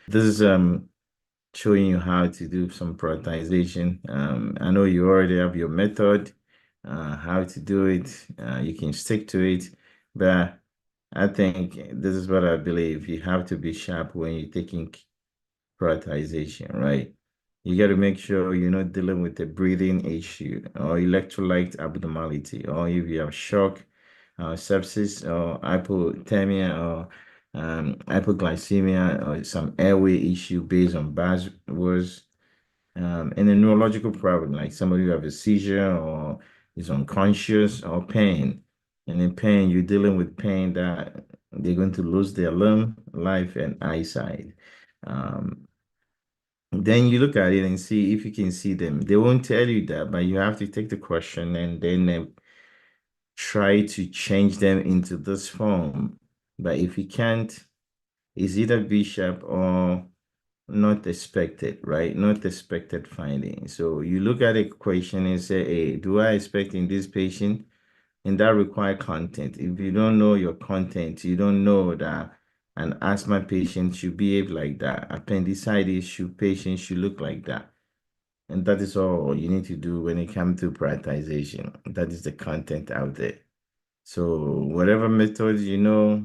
This is showing you how to do some prioritization. I know you already have your method, how to do it. You can stick to it, but I think this is what I believe. You have to be sharp when you're taking prioritization, right? You got to make sure you're not dealing with a breathing issue or electrolyte abnormality, or if you have shock, sepsis, or hypothermia, or hypoglycemia, or some airway issue based on buzzwords, and a neurological problem, like somebody who have a seizure or is unconscious or pain. And in pain, you're dealing with pain that they're going to lose their limb, life, and eyesight. Um, then you look at it and see if you can see them. They won't tell you that, but you have to take the question and then try to change them into this form. But if you can't, it's either BESHAPP or not expected, right? Not expected finding. So you look at the equation and say, hey, do I expect in this patient? And that require content. If you don't know your content, you don't know that an asthma patient should behave like that. Appendicitis patient should look like that. And that is all you need to do when it comes to prioritization. That is the content out there. So whatever method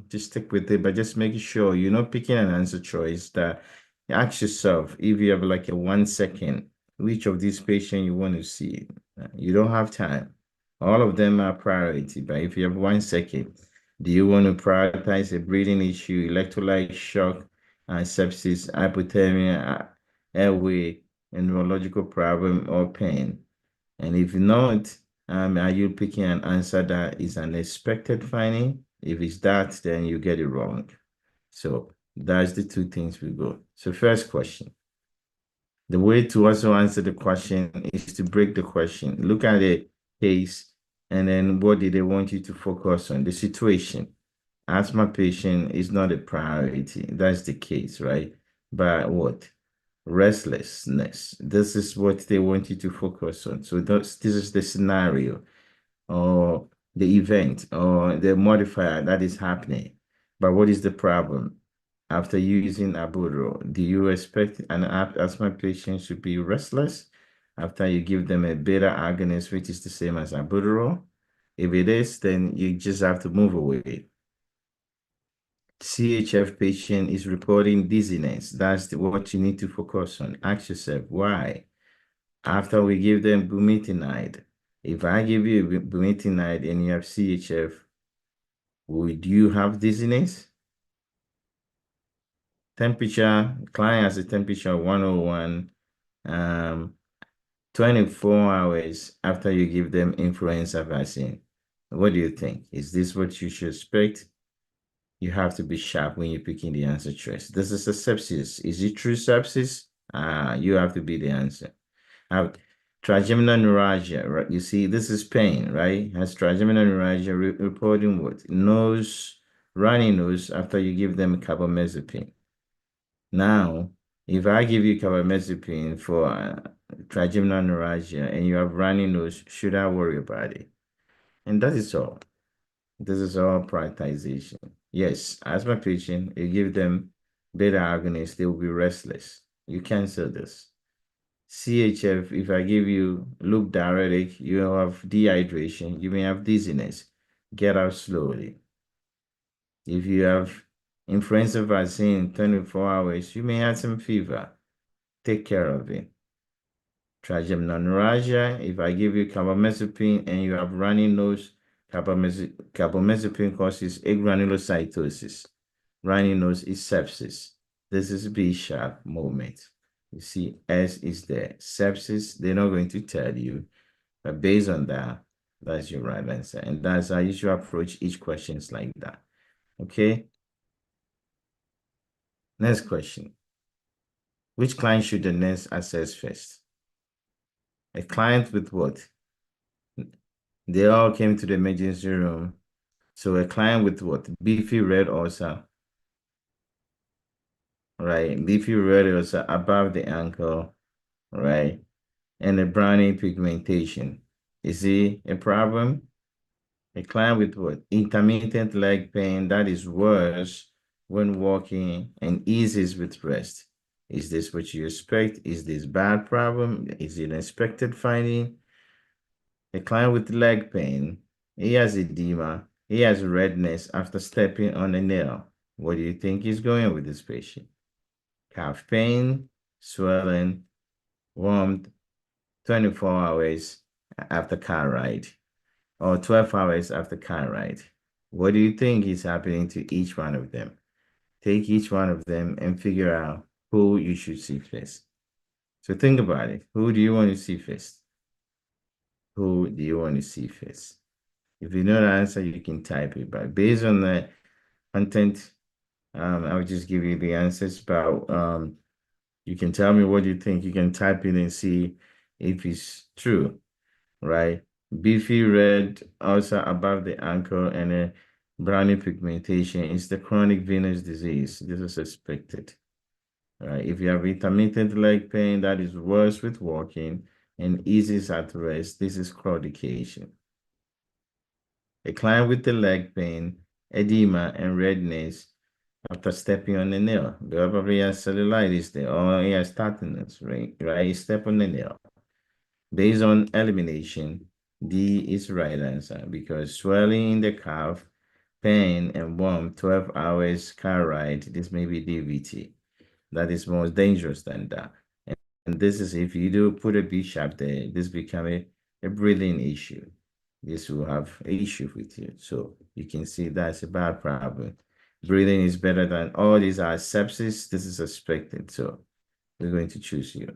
just stick with it, but just make sure you're not picking an answer choice that you ask yourself if you have like a 1 second, which of these patients you want to see. You don't have time. All of them are priority, but if you have 1 second, do you want to prioritize a breathing issue, electrolyte shock, sepsis, hypothermia, airway, and neurological problem or pain? And if not, are you picking an answer that is an expected finding? If it's that, then you get it wrong. So that's the two things we go. So first question. The way to also answer the question is to break the question. Look at the case and then what did they want you to focus on? The situation. Asthma patient is not a priority. That's the case, right? But what? Restlessness. This is what they want you to focus on. So this is the scenario or the event or the modifier that is happening. But what is the problem? After using Abudro, do you expect an asthma patient to be restless after you give them a beta agonist, which is the same as Abudro? If it is, then you just have to move away. CHF patient is reporting dizziness. That's what you need to focus on. Ask yourself, why? After we give them bumetanide, if I give you bumetanide and you have CHF, would you have dizziness? Temperature, client has a temperature of 101, 24 hours after you give them influenza vaccine. What do you think? Is this what you should expect? You have to be sharp when you're picking the answer choice. This is a sepsis. Is it true sepsis? You have to be the answer. Trigeminal neuralgia, right? You see, this is pain, right? Has trigeminal neuralgia reporting what? Nose, runny nose after you give them carbamazepine. Now, if I give you carbamazepine for trigeminal neuralgia and you have runny nose, should I worry about it? And that is all. This is all prioritization. Yes, asthma patient, you give them beta agonists, they will be restless. You cancel this. CHF, if I give you loop diuretic, you have dehydration, you may have dizziness. Get out slowly. If you have influenza vaccine in 24 hours, you may have some fever. Take care of it. Trigeminal neuralgia, if I give you carbamazepine and you have runny nose, carbamazepine causes agranulocytosis. Runny nose is sepsis. This is B-sharp movement. You see, S is there. Sepsis, they're not going to tell you. But based on that, that's your right answer. And that's how you should approach each question like that. Okay? Next question. Which client should the nurse assess first? A client with what? They all came to the emergency room. So a client with what? Beefy red ulcer. Right? Beefy red ulcer above the ankle. Right? And a brownie pigmentation. Is it a problem? A client with what? Intermittent leg pain that is worse when walking and eases with rest. Is this what you expect? Is this bad problem? Is it an expected finding? A client with leg pain, he has edema, he has redness after stepping on a nail. What do you think is going on with this patient? Calf pain, swelling, warmth, 24 hours after car ride, or 12 hours after car ride. What do you think is happening to each one of them? Take each one of them and figure out who you should see first. So think about it. Who do you want to see first? Who do you want to see first? If you know the answer, you can type it. But based on the content, I'll just give you the answers. But you can tell me what you think. You can type it and see if it's true, right? Beefy red, ulcer above the ankle, and a browny pigmentation is the chronic venous disease. This is suspected. Right? If you have intermittent leg pain that is worse with walking and eases at rest, this is claudication. A client with the leg pain, edema, and redness after stepping on the nail. They probably has cellulitis there, or he has tenderness, right? Right? Step on the nail. Based on elimination, D is right answer because swelling in the calf, pain, and warmth, 12 hours car ride, this may be DVT. That is more dangerous than that. And this is if you do put a BESHAPP there, this become a breathing issue. This will have an issue with you. So you can see that's a bad problem. Breathing is better than all these are sepsis. This is suspected. So we're going to choose you.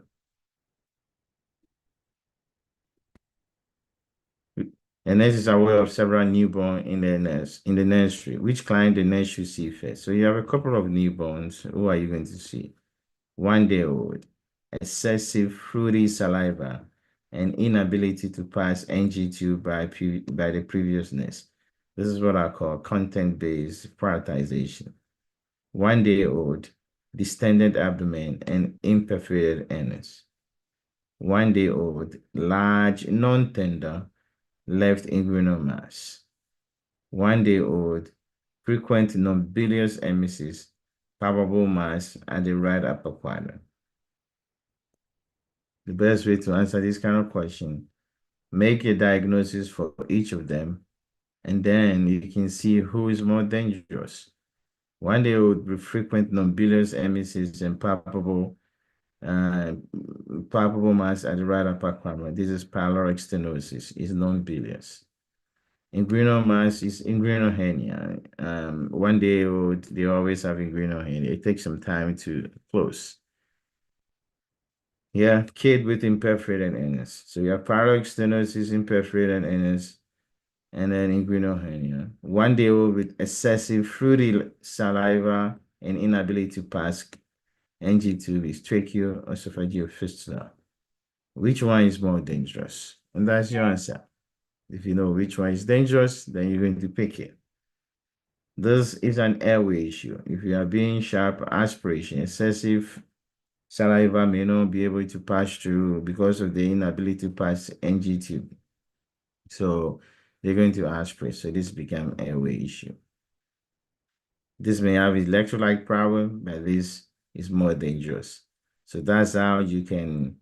And this is aware of several newborn in the nursery. Which client the nurse should see first? So you have a couple of newborns. Who are you going to see? 1 day old, excessive fruity saliva, and inability to pass NG2 by the previous nurse. This is what I call content-based prioritization. 1 day old, distended abdomen, and imperforated anus. 1 day old, large, non-tender, left inguinal mass. 1 day old, frequent non-bilious emesis, palpable mass at the right upper quadrant. The best way to answer this kind of question, make a diagnosis for each of them, and then you can see who is more dangerous. 1 day old with frequent non-bilious emesis and palpable mass at the right upper quadrant. This is pyloric stenosis, is non-bilious. Inguinal mass is inguinal hernia. 1 day old, they always have inguinal hernia. It takes some time to close. Yeah, kid with imperforated anus. So you have pyloric stenosis, imperforated anus, and then inguinal hernia. 1 day old with excessive fruity saliva and inability to pass NG2 is tracheoesophageal fistula. Which one is more dangerous? And that's your answer. If you know which one is dangerous, then you're going to pick it. This is an airway issue. If you are being sharp, aspiration, excessive saliva may not be able to pass through because of the inability to pass NG2. So they're going to aspirate. So this become an airway issue. This may have electrolyte problem, but this is more dangerous. So that's how you can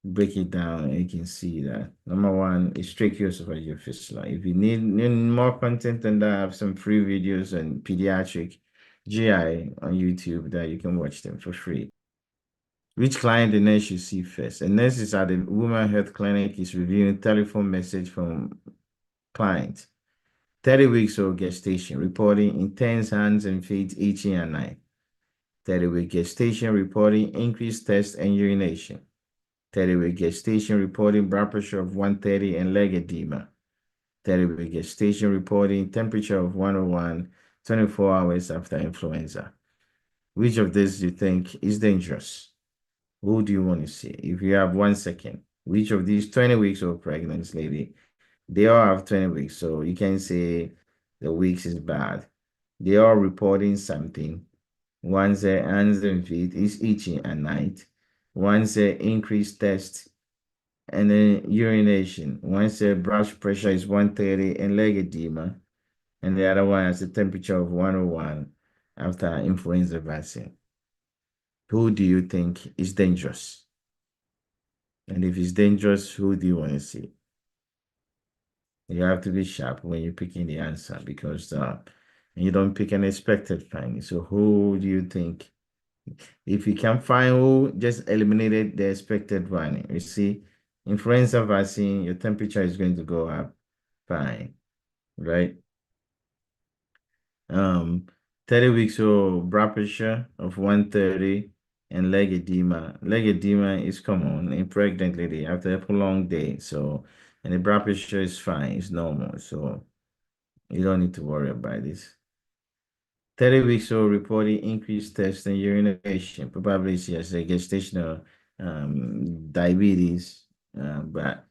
break it down, and you can see that. Number one is tracheoesophageal fistula. If you need more content than that, I have some free videos on pediatric GI on YouTube that you can watch them for free. Which client the nurse should see first? A nurse is at the woman health clinic is reviewing telephone message from client. 30 weeks of gestation, reporting intense hands and feet itching at night. 30-week gestation, reporting increased thirst and urination. 30-week gestation, reporting blood pressure of 130 and leg edema. 30-week gestation, reporting temperature of 101, 24 hours after influenza. Which of these do you think is dangerous? Who do you want to see? If you have 1 second, which of these 20 weeks of pregnancy lady, they all have 20 weeks, so you can say the weeks is bad. They are reporting something. One say hands and feet is itching at night. One say increased thirst and then urination. One say blood pressure is 130 and leg edema. And the other one has a temperature of 101 after influenza vaccine. who do you think is dangerous? And if it's dangerous, who do you want to see? You have to be sharp when you're picking the answer because you don't pick an expected finding. So who do you think? If you can find who, just eliminated the expected finding. You see, influenza vaccine, your temperature is going to go up. Fine, right? Um, 30 weeks of blood pressure of 130 and leg edema. Leg edema is common in pregnant lady after a prolonged day. So, and the blood pressure is fine, it's normal. So you don't need to worry about this. 30 weeks old reporting increased test and urination, probably yes, a gestational diabetes, but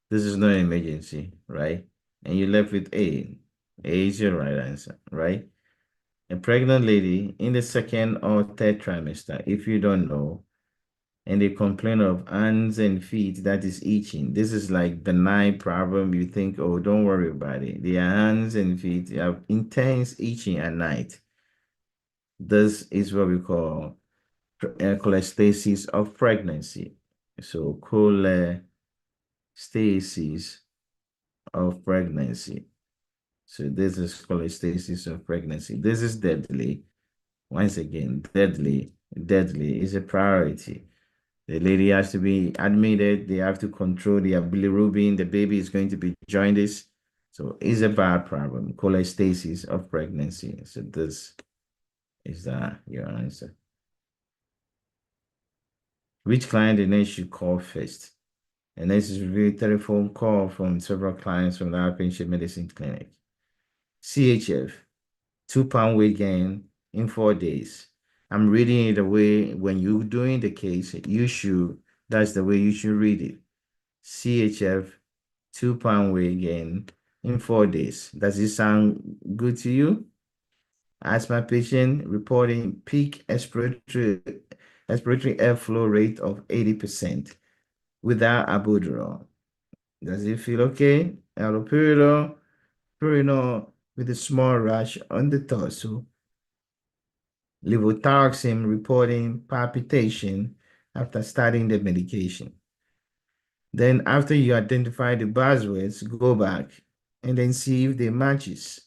this is not an emergency, right? And you left with A. A is your right answer, right? A pregnant lady in the second or third trimester, if you don't know, and they complain of hands and feet that is itching. This is like benign problem. You think, oh, don't worry about it. Their hands and feet have intense itching at night. This is what we call cholestasis of pregnancy. So cholestasis of pregnancy. So this is cholestasis of pregnancy. This is deadly. Once again, deadly. Deadly is a priority. The lady has to be admitted. They have to control their bilirubin. The baby is going to be jaundice. So it's a bad problem. Cholestasis of pregnancy. So this is your answer. Which client the nurse should call first? And this is a telephone call from several clients from the outpatient medicine clinic. CHF, 2 pound weight gain in 4 days. I'm reading it the way when you're doing the case, that's the way you should read it. CHF, 2 pound weight gain in 4 days. Does it sound good to you? Asthma patient reporting peak respiratory airflow rate of 80% without albuterol. Does it feel okay? Allopurinol, Purinol with a small rash on the torso. Levothyroxine reporting palpitation after starting the medication. Then after you identify the buzzwords, go back and then see if they matches.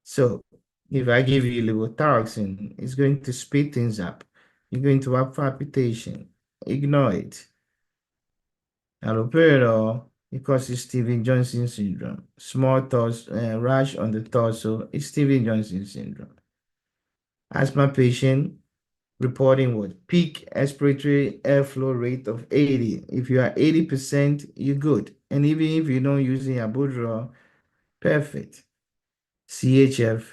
So if I give you levothyroxine, it's going to speed things up. You're going to have palpitation. Ignore it. Allopurinol, it causes Steven-Johnson syndrome. Small rash on the torso is Steven-Johnson syndrome. Asthma patient reporting what? Peak respiratory airflow rate of 80. If you are 80%, you're good. And even if you don't using albuterol, perfect. CHF,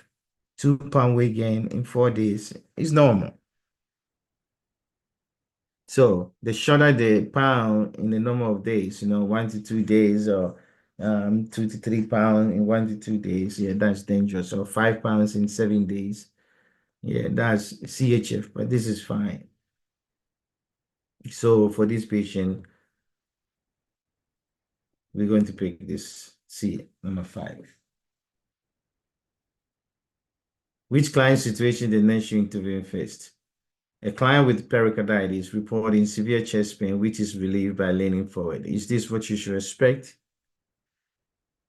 2 pound weight gain in 4 days is normal. So the shorter the pound in the number of days, 1 to 2 days, or 2 to 3 pounds in 1 to 2 days, yeah, that's dangerous. Or 5 pounds in 7 days, yeah, that's CHF, but this is fine. So for this patient, we're going to pick this C, number 5. Which client situation the nurse should intervene first? A client with pericarditis reporting severe chest pain, which is relieved by leaning forward. Is this what you should expect?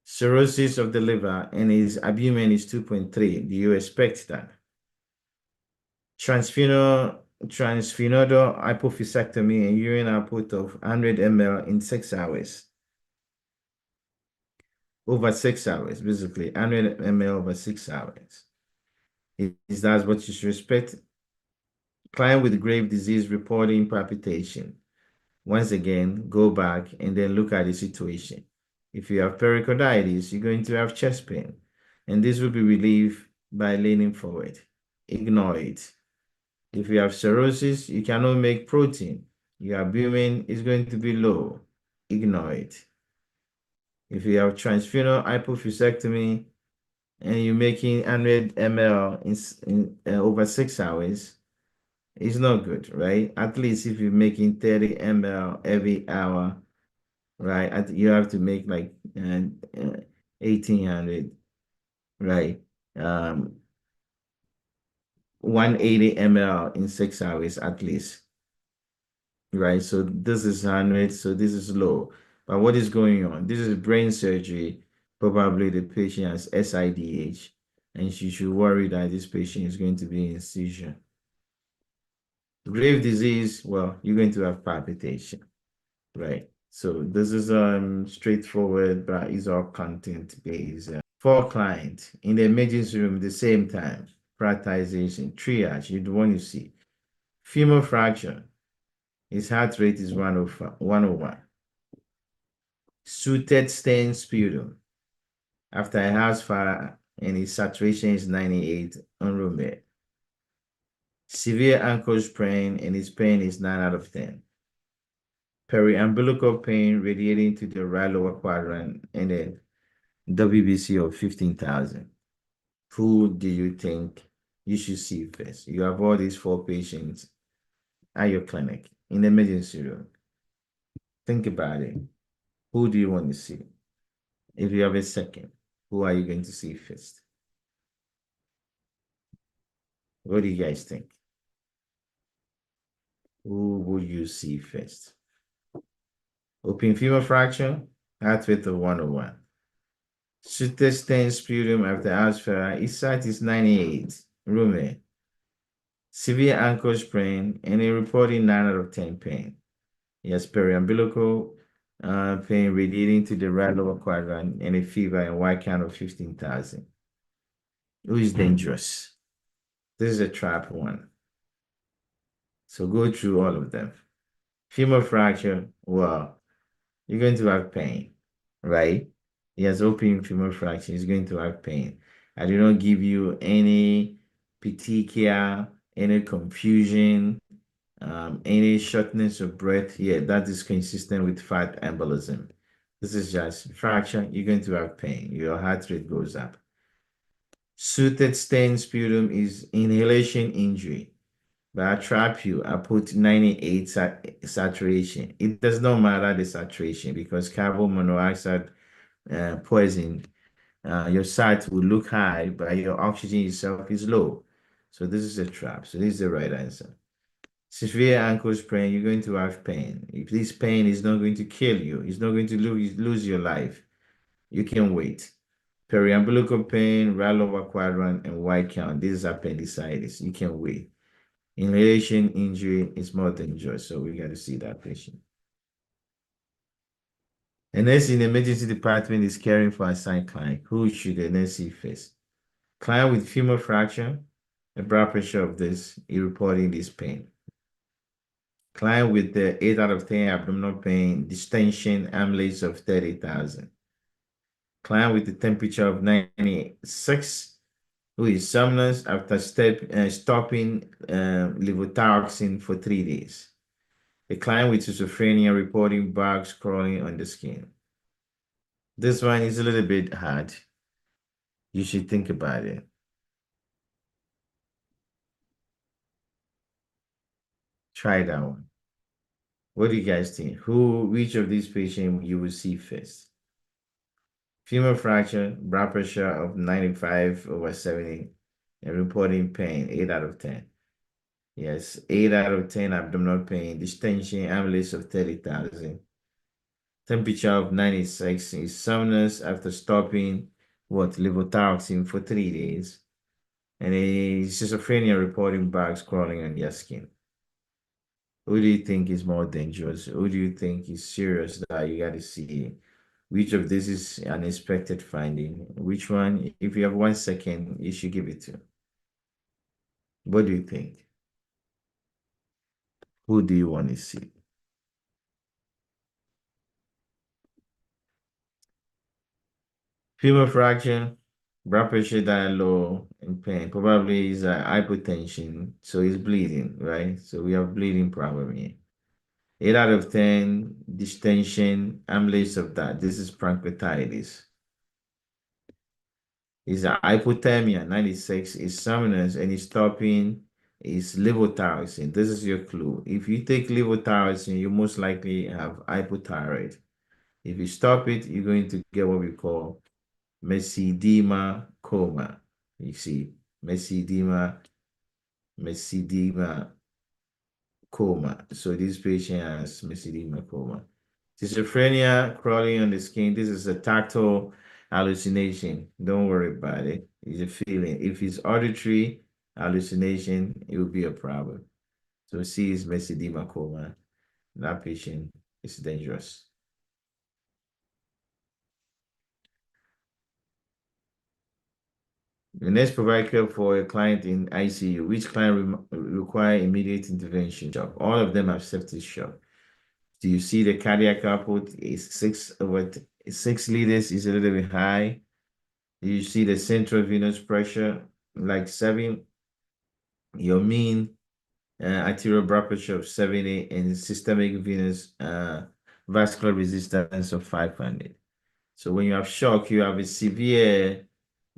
Cirrhosis of the liver and his albumin is 2.3. Do you expect that? Transfenodal hypophyseectomy and urine output of 100 ml in 6 hours. Over 6 hours, basically, 100 ml over 6 hours. Is that what you should expect? Client with grave disease reporting palpitation. Once again, go back and then look at the situation. If you have pericarditis, you're going to have chest pain, and this will be relieved by leaning forward. Ignore it. If you have cirrhosis, you cannot make protein. Your albumin is going to be low. Ignore it. If you have transfenol hypophyseectomy and you're making 100 ml in over 6 hours, it's not good, right? At least if you're making 30 ml every hour, right? You have to make like 1800, right? 180 ml in 6 hours at least, right? So this is 100, so this is low. But what is going on? This is brain surgery. Probably the patient has SIDH, and she should worry that this patient is going to be in seizure. Grave disease, well, you're going to have palpitation, right? So this is straightforward, but it's all content based. For client in the emergency room at the same time, prioritization, triage, you'd want to see femur fracture. His heart rate is 101. Suited stain sputum after a house fire and his saturation is 98 on room bed. Severe ankle sprain and his pain is 9 out of 10. Periumbilical pain radiating to the right lower quadrant and a WBC of 15,000. Who do you think you should see first? You have all these 4 patients at your clinic in the emergency room. Think about it. Who do you want to see? If you have a second, who are you going to see first? What do you guys think? Who would you see first? Open femur fracture, heart rate of 101. Suited stain sputum after Asphera, his site is 98. Room. Severe ankle sprain and a reporting 9 out of 10 pain. He has periumbilical pain radiating to the right lower quadrant and a fever and white count of 15,000. Who is dangerous? This is a trap one. So go through all of them. Femur fracture, well, you're going to have pain, right? He has open femur fracture, he's going to have pain. I do not give you any petechia, any confusion, any shortness of breath. Yeah, that is consistent with fat embolism. This is just fracture, you're going to have pain. Your heart rate goes up. Suited stain sputum is inhalation injury. But I trap you, I put 98 saturation. It does not matter the saturation because carbon monoxide poison, your sat will look high, but your oxygen itself is low. So this is a trap. So this is the right answer. Severe ankle sprain, you're going to have pain. If this pain is not going to kill you, it's not going to lose your life, you can wait. Periumbilical pain, right lower quadrant, and white count. This is appendicitis. You can wait. Inhalation injury is more dangerous, so we got to see that patient. A nurse in the emergency department is caring for a assigned client. Who should the nurse see first? Client with femur fracture, the blood pressure of this, he reporting this pain. Client with the 8 out of 10 abdominal pain, distension, amylase of 30,000. Client with the temperature of 96, who is somnolence after stopping levothyroxine for 3 days. A client with schizophrenia reporting bugs crawling on the skin. This one is a little bit hard. You should think about it. Try that one. What do you guys think? Which of these patients you will see first? Femur fracture, blood pressure of 95/70, and reporting pain, 8 out of 10. Yes, 8 out of 10 abdominal pain, distension, amylase of 30,000. Temperature of 96 is somnolence after stopping levothyroxine for 3 days. And a schizophrenia reporting bugs crawling on their skin. Who do you think is more dangerous? Who do you think is serious that you got to see? Which of this is an expected finding? Which one, if you have 1 second, you should give it to? What do you think? Who do you want to see? Femur fracture, blood pressure that low, and pain. Probably is hypotension, so it's bleeding, right? So we have bleeding problem here. 8 out of 10, distension, amylase of that. This is pancreatitis. Is hypothermia, 96, is somnolence, and is stopping is levothyroxine. This is your clue. If you take levothyroxine, you most likely have hypothyroid. If you stop it, you're going to get what we call mesothelioma coma. You see, mesothelioma mesothelioma coma. So this patient has mesothelioma coma. Schizophrenia, crawling on the skin. This is a tactile hallucination. Don't worry about it. It's a feeling. If it's auditory hallucination, it will be a problem. So C is mesothelioma coma. That patient is dangerous. The next provide care for a client in ICU. Which client require immediate intervention? Shock. All of them have septic shock. Do you see the cardiac output is 6 liters is a little bit high? Do you see the central venous pressure like 7? Your mean arterial blood pressure of 70 and systemic venous vascular resistance of 500. So when you have shock, you have a severe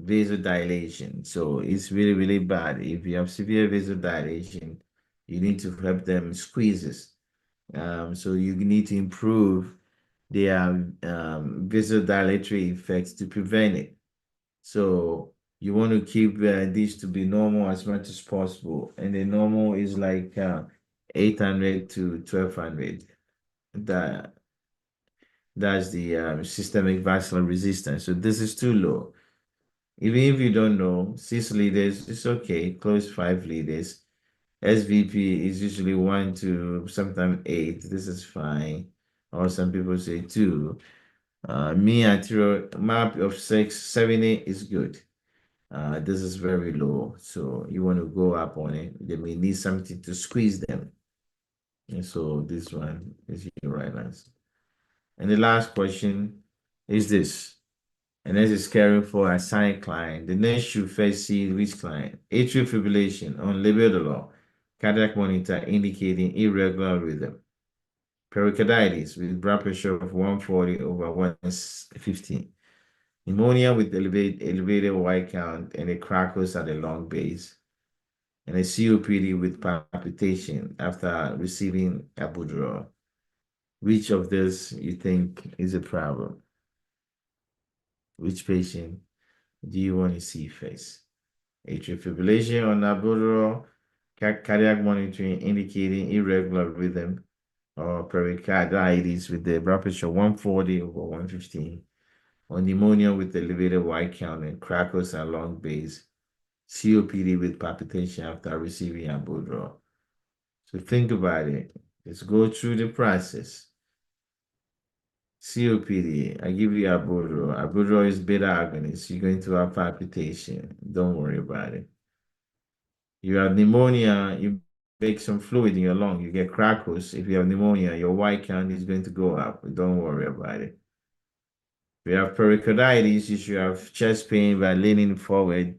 vasodilation. So it's really, really bad. If you have severe vasodilation, you need to help them squeezes. So you need to improve their vasodilatory effects to prevent it. So you want to keep this to be normal as much as possible. And the normal is like 800 to 1200. That, that's the systemic vascular resistance. So this is too low. Even if you don't know, 6 liters, it's okay, close 5 liters. SVP is usually 1 to sometimes 8. This is fine. Or some people say 2. Mean arterial map of 70 is good. This is very low, so you want to go up on it. They may need something to squeeze them. And so this one is your right answer. And the last question is this. And this is caring for assigned client. The next should first see which client. Atrial fibrillation on labetalol, cardiac monitor indicating irregular rhythm. Pericarditis with blood pressure of 140 over 115. Pneumonia with elevated white count and a crackles at the lung base. And a COPD with palpitation after receiving Albuterol. Which of this you think is a problem? Which patient do you want to see first? Atrial fibrillation on Albuterol, cardiac monitoring indicating irregular rhythm, or pericarditis with the blood pressure 140 over 115, or pneumonia with elevated white count and crackles at lung base, COPD with palpitation after receiving Albuterol. So think about it. Let's go through the process. COPD, I give you Albuterol. Albuterol is beta agonist. You're going to have palpitation. Don't worry about it. You have pneumonia, you make some fluid in your lung, you get crackles. If you have pneumonia, your white count is going to go up. Don't worry about it. If you have pericarditis, you should have chest pain by leaning forward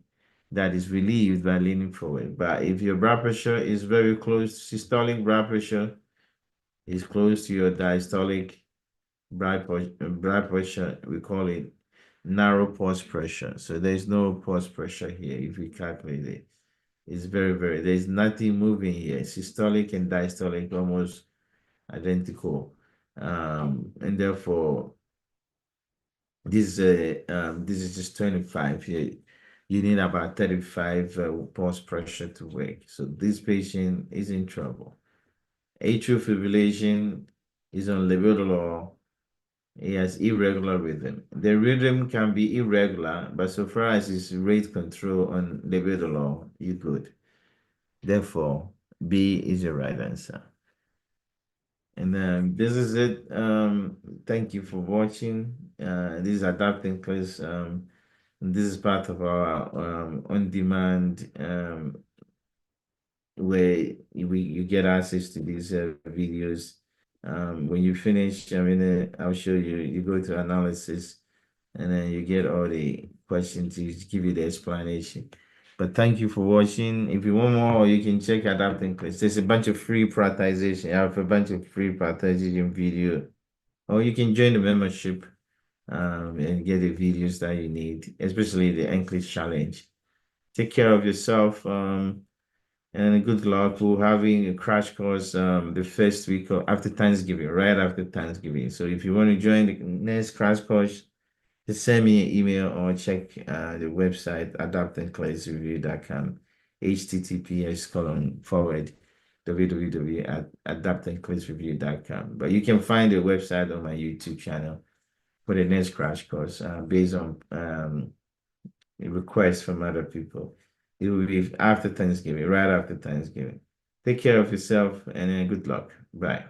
that is relieved by leaning forward. But if your blood pressure is very close, systolic blood pressure is close to your diastolic blood pressure, we call it narrow pulse pressure. So there's no pulse pressure here if we calculate it. It's very, very, there's nothing moving here. Systolic and diastolic almost identical. And therefore, this is just 25 here. You need about 35 pulse pressure to wake. So this patient is in trouble. Atrial fibrillation is on labetalol. He has irregular rhythm. The rhythm can be irregular, but so far as it's rate control on labetalol, you're good. Therefore, B is the right answer. And then this is it. Thank you for watching. This is adapting class. This is part of our on-demand where you get access to these videos. When you finish, I'll show you. You go to analysis, and then you get all the questions to give you the explanation. But thank you for watching. If you want more, you can check Adapting Class. There's a bunch of free prioritization. I have a bunch of free prioritization video. Or you can join the membership and get the videos that you need, especially the NCLEX challenge. Take care of yourself and good luck. We're having a crash course the first week after Thanksgiving, right after Thanksgiving. So if you want to join the next crash course, just send me an email or check the website adaptingclassreview.com. https:// www.adaptandclassreview.com. But you can find the website on my YouTube channel for the next crash course based on requests from other people. It will be after Thanksgiving, right after Thanksgiving. Take care of yourself and good luck. Bye.